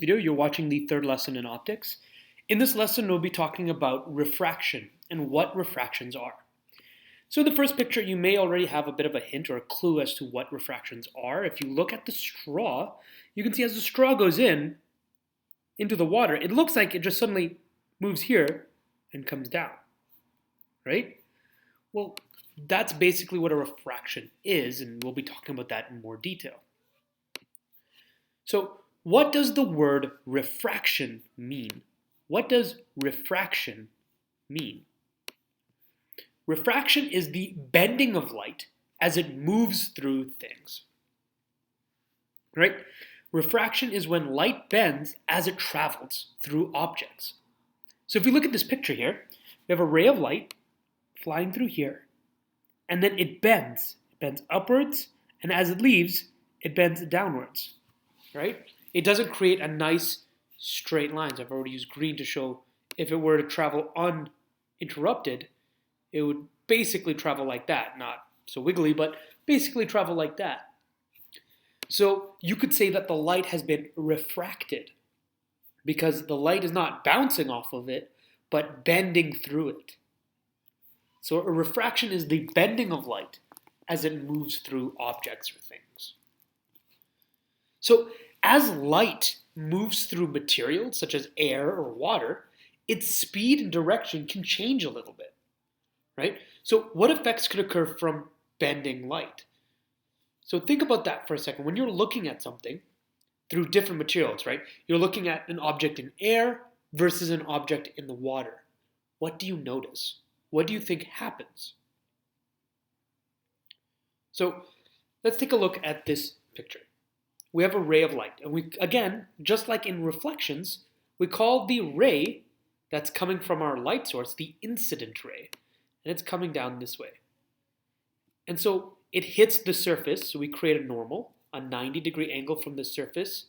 video, you're watching the third lesson in optics. In this lesson, we'll be talking about refraction and what refractions are. So in the first picture, you may already have a bit of a hint or a clue as to what refractions are. If you look at the straw, you can see as the straw goes into the water, it looks like it just suddenly moves here and comes down, right? Well, that's basically what a refraction is, and we'll be talking about that in more detail. So, what does the word refraction mean? What does refraction mean? Refraction is the bending of light as it moves through things. Right? Refraction is when light bends as it travels through objects. So if we look at this picture here, we have a ray of light flying through here, and then it bends. It bends upwards, and as it leaves, it bends downwards. Right? It doesn't create a nice straight line. So I've already used green to show if it were to travel uninterrupted, it would basically travel like that. Not so wiggly, but basically travel like that. So you could say that the light has been refracted because the light is not bouncing off of it, but bending through it. So a refraction is the bending of light as it moves through objects or things. So as light moves through materials such as air or water, its speed and direction can change a little bit, right? So what effects could occur from bending light? So think about that for a second. When you're looking at something through different materials, right? You're looking at an object in air versus an object in the water. What do you notice? What do you think happens? So let's take a look at this picture. We have a ray of light. And we, again, just like in reflections, we call the ray that's coming from our light source the incident ray. And it's coming down this way. And so it hits the surface, so we create a normal, a 90-degree angle from the surface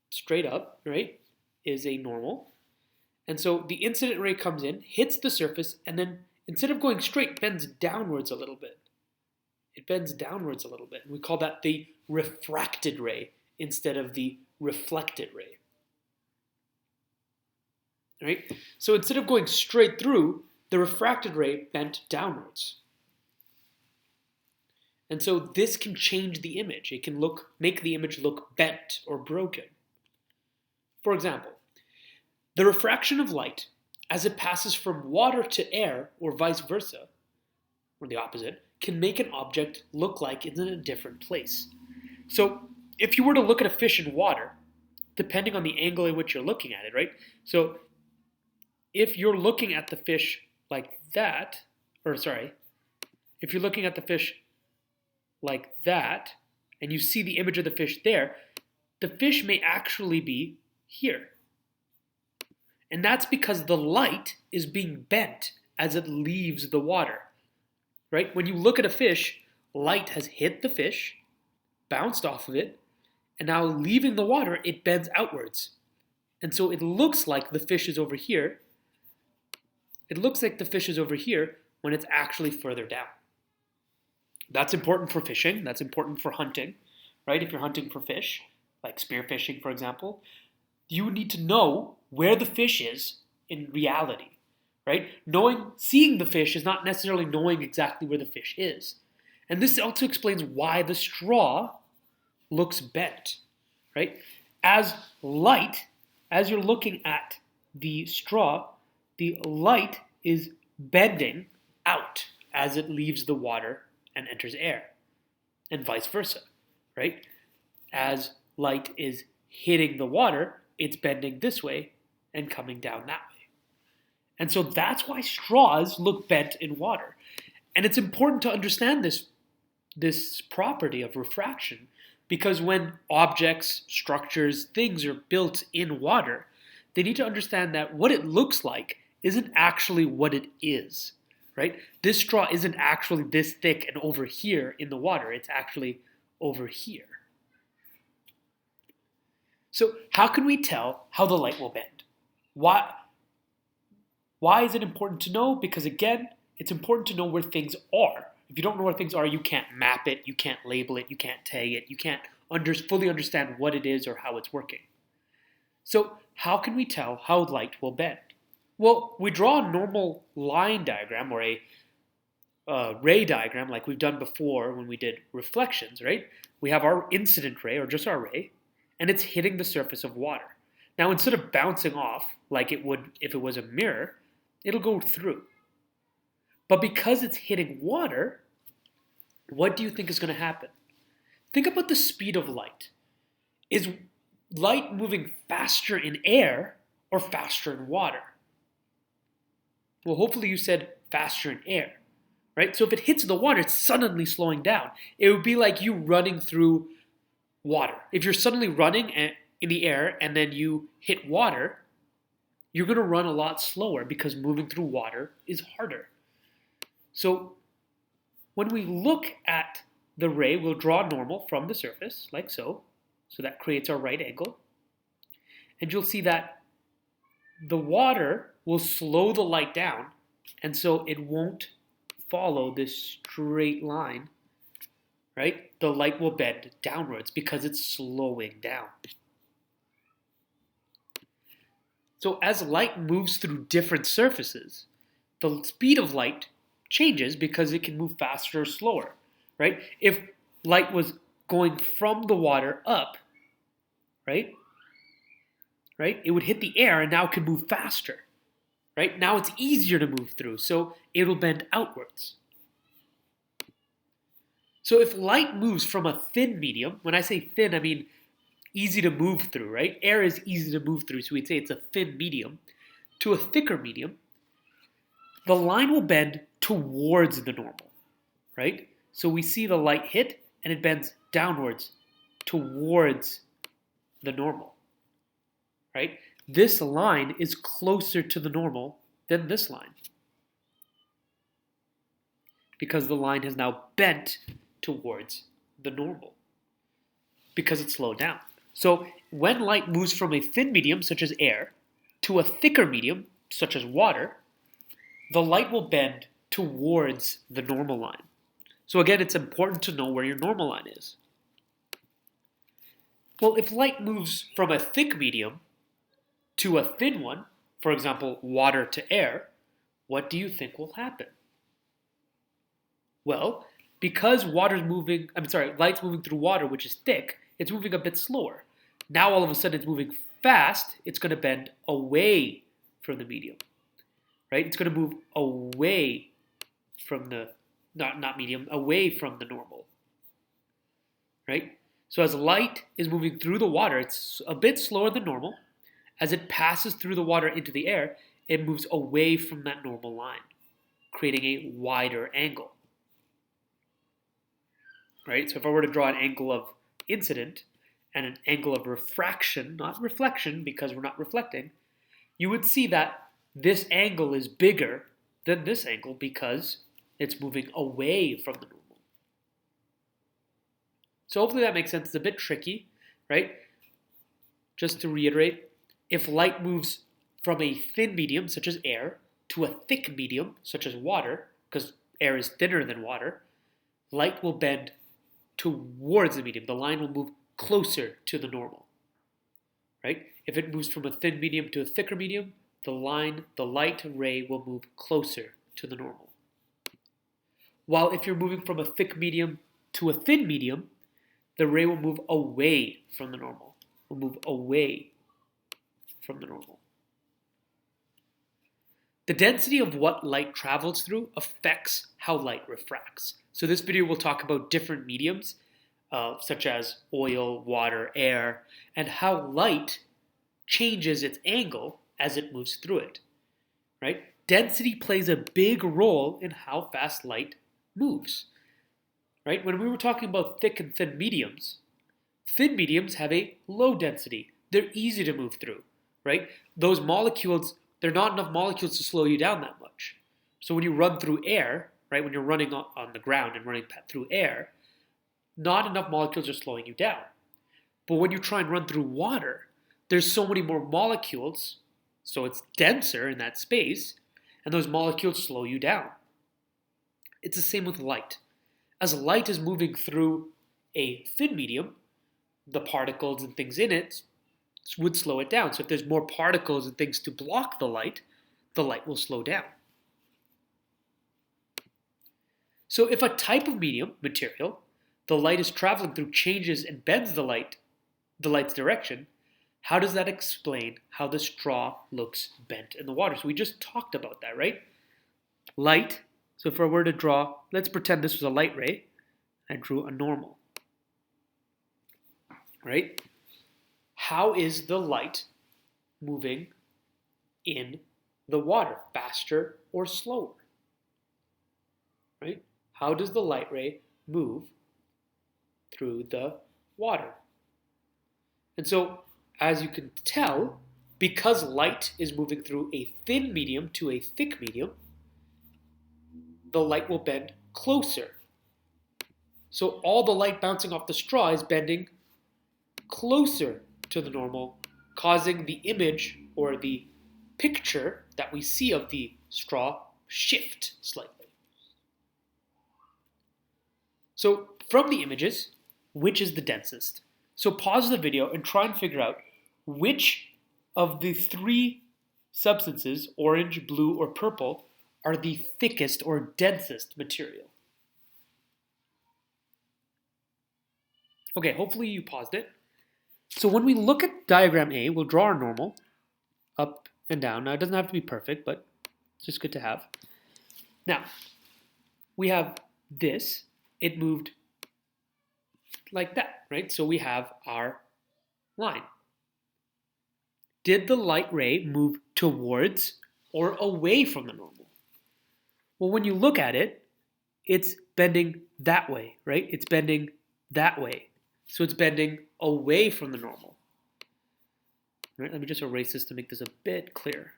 straight up, right, is a normal. And so the incident ray comes in, hits the surface, and then instead of going straight, bends downwards a little bit. It bends downwards a little bit. And we call that the refracted ray instead of the reflected ray. All right? So instead of going straight through, the refracted ray bent downwards. And so this can change the image. It can make the image look bent or broken. For example, the refraction of light as it passes from water to air or vice versa, or the opposite, can make an object look like it's in a different place. So if you were to look at a fish in water, depending on the angle in which you're looking at it, right? So if you're looking at the fish like that, if you're looking at the fish like that, and you see the image of the fish there, the fish may actually be here. And that's because the light is being bent as it leaves the water. Right? When you look at a fish, light has hit the fish, bounced off of it, and now leaving the water, it bends outwards. And so it looks like the fish is over here. It looks like the fish is over here when it's actually further down. That's important for fishing. That's important for hunting, right? If you're hunting for fish, like spearfishing, for example, you need to know where the fish is in reality. Right? Seeing the fish is not necessarily knowing exactly where the fish is. And this also explains why the straw looks bent, right? As you're looking at the straw, the light is bending out as it leaves the water and enters air, and vice versa, right? As light is hitting the water, it's bending this way and coming down that way. And so that's why straws look bent in water. And it's important to understand this property of refraction because when objects, structures, things are built in water, they need to understand that what it looks like isn't actually what it is, right? This straw isn't actually this thick and over here in the water. It's actually over here. So how can we tell how the light will bend? Why is it important to know? Because again, it's important to know where things are. If you don't know where things are, you can't map it, you can't label it, you can't tag it, you can't fully understand what it is or how it's working. So how can we tell how light will bend? Well, we draw a normal line diagram or a ray diagram like we've done before when we did reflections, right? We have our incident ray or just our ray, and it's hitting the surface of water. Now, instead of bouncing off like it would if it was a mirror, it'll go through. But because it's hitting water, what do you think is going to happen? Think about the speed of light. Is light moving faster in air or faster in water? Well, hopefully you said faster in air, right? So if it hits the water, it's suddenly slowing down. It would be like you running through water. If you're suddenly running in the air and then you hit water, you're going to run a lot slower because moving through water is harder. So when we look at the ray, we'll draw normal from the surface, like so. So that creates our right angle. And you'll see that the water will slow the light down, and so it won't follow this straight line, right? The light will bend downwards because it's slowing down. So as light moves through different surfaces, the speed of light changes because it can move faster or slower, right? If light was going from the water up, right? It would hit the air and now it can move faster, right? Now it's easier to move through, so it'll bend outwards. So if light moves from a thin medium, when I say thin, I mean easy to move through, right? Air is easy to move through, so we'd say it's a thin medium, to a thicker medium, the line will bend towards the normal, right? So we see the light hit and it bends downwards towards the normal, right? This line is closer to the normal than this line because the line has now bent towards the normal because it's slowed down. So when light moves from a thin medium, such as air, to a thicker medium, such as water, the light will bend towards the normal line. So again, it's important to know where your normal line is. Well, if light moves from a thick medium to a thin one, for example, water to air, what do you think will happen? Well, because light's moving through water, which is thick, it's moving a bit slower. Now all of a sudden it's moving fast, it's going to bend away from the medium, right? It's going to move away from the, not medium, away from the normal, right? So as light is moving through the water, it's a bit slower than normal. As it passes through the water into the air, it moves away from that normal line, creating a wider angle. Right? So if I were to draw an angle of incident and an angle of refraction, not reflection because we're not reflecting, you would see that this angle is bigger than this angle because it's moving away from the normal. So hopefully that makes sense. It's a bit tricky, right? Just to reiterate, if light moves from a thin medium, such as air, to a thick medium, such as water, because air is thinner than water, light will bend towards the medium. The line will move closer to the normal, right? If it moves from a thin medium to a thicker medium, the light ray will move closer to the normal. While if you're moving from a thick medium to a thin medium, the ray will move away from the normal. Will move away from the normal. The density of what light travels through affects how light refracts. So this video will talk about different mediums, such as oil, water, air, and how light changes its angle as it moves through it. Right? Density plays a big role in how fast light moves. Right? When we were talking about thick and thin mediums have a low density. They're easy to move through. Right? Those molecules, there are not enough molecules to slow you down that much. So when you run through air, right, when you're running on the ground and running through air, not enough molecules are slowing you down. But when you try and run through water, there's so many more molecules, so it's denser in that space, and those molecules slow you down. It's the same with light. As light is moving through a thin medium, the particles and things in it would slow it down. So if there's more particles and things to block the light will slow down. So if a type of medium, material, the light is traveling through changes and bends the light's direction, how does that explain how the straw looks bent in the water? So we just talked about that, right? Light, so if I were to draw, let's pretend this was a light ray, I drew a normal, right? How is the light moving in the water, faster or slower, right? How does the light ray move through the water? And so, as you can tell, because light is moving through a thin medium to a thick medium, the light will bend closer. So all the light bouncing off the straw is bending closer to the normal, causing the image or the picture that we see of the straw shift slightly. So from the images, which is the densest? So pause the video and try and figure out which of the three substances, orange, blue, or purple, are the thickest or densest material. Okay, hopefully you paused it. So when we look at diagram A, we'll draw our normal, up and down. Now it doesn't have to be perfect, but it's just good to have. Now, we have this. It moved like that, right? So we have our line. Did the light ray move towards or away from the normal? Well, when you look at it, it's bending that way, right? It's bending that way. So it's bending away from the normal. All right, let me just erase this to make this a bit clearer.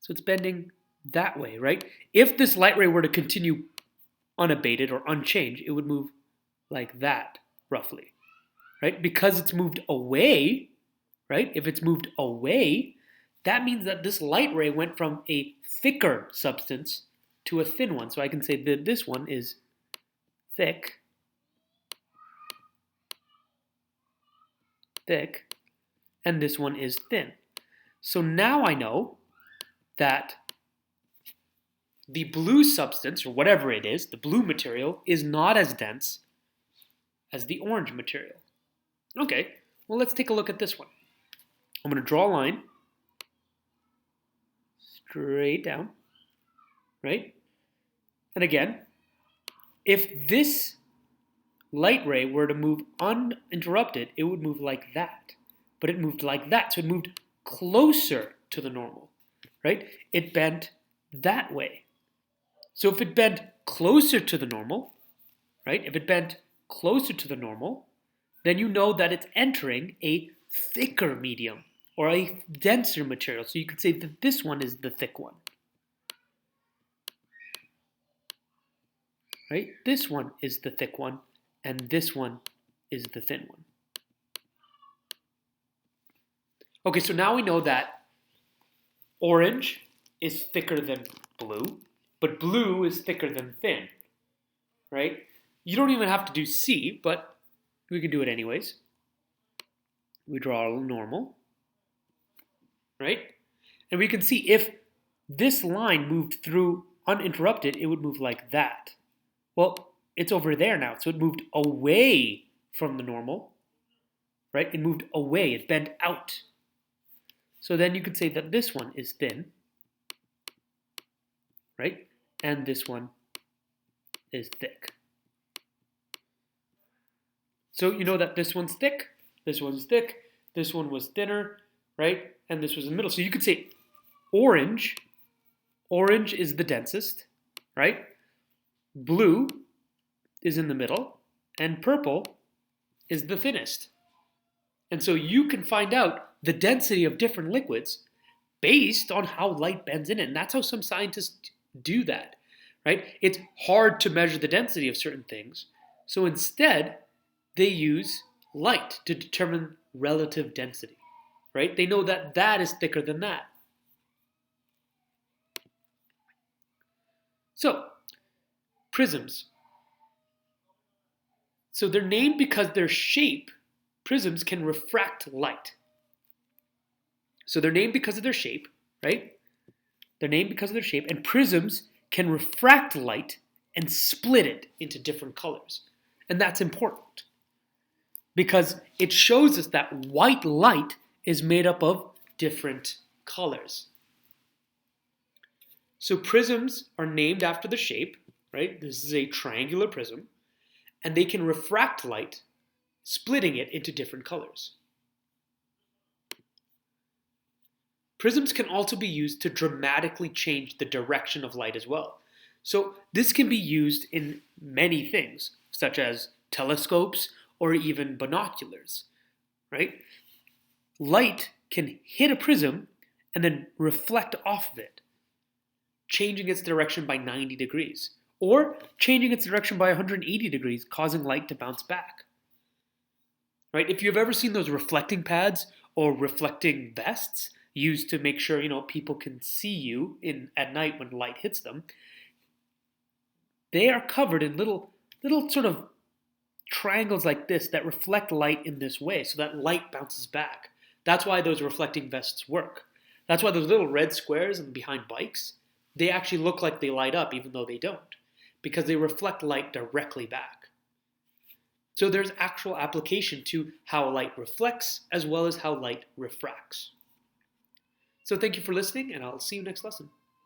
So it's bending that way, right? If this light ray were to continue unabated or unchanged, it would move like that, roughly, right? Because it's moved away, right? If it's moved away, that means that this light ray went from a thicker substance to a thin one. So I can say that this one is thick, and this one is thin. So now I know that the blue substance, or whatever it is, the blue material, is not as dense as the orange material. Okay, well, let's take a look at this one. I'm going to draw a line straight down, right? And again, if this light ray were to move uninterrupted, it would move like that. But it moved like that, so it moved closer to the normal, right? It bent that way. So if it bent closer to the normal, right? If it bent closer to the normal, then you know that it's entering a thicker medium or a denser material. So you could say that this one is the thick one, right? This one is the thick one, and this one is the thin one. Okay, so now we know that orange is thicker than blue, but blue is thicker than thin, right? You don't even have to do C, but we can do it anyways. We draw a normal, right? And we can see if this line moved through uninterrupted, it would move like that. Well, it's over there now, so it moved away from the normal, right? It moved away, it bent out. So then you could say that this one is thin, right? And this one is thick. So you know that this one's thick, this one's thick, this one was thinner, right? And this was in the middle. So you could say orange is the densest, right? Blue is in the middle, and purple is the thinnest. And so you can find out the density of different liquids based on how light bends in it. And that's how some scientists do that, right? It's hard to measure the density of certain things. So instead, they use light to determine relative density, right? They know that that is thicker than that. So, prisms. So they're named because their shape, prisms can refract light. So they're named because of their shape, right? They're named because of their shape, and prisms can refract light and split it into different colors. And that's important because it shows us that white light is made up of different colors. So prisms are named after the shape, right? This is a triangular prism, and they can refract light, splitting it into different colors. Prisms can also be used to dramatically change the direction of light as well. So this can be used in many things, such as telescopes or even binoculars, right? Light can hit a prism and then reflect off of it, changing its direction by 90 degrees, or changing its direction by 180 degrees, causing light to bounce back. Right? If you've ever seen those reflecting pads or reflecting vests used to make sure, people can see you at night when light hits them, they are covered in little sort of triangles like this that reflect light in this way so that light bounces back. That's why those reflecting vests work. That's why those little red squares behind bikes, they actually look like they light up even though they don't, because they reflect light directly back. So there's actual application to how light reflects as well as how light refracts. So thank you for listening, and I'll see you next lesson.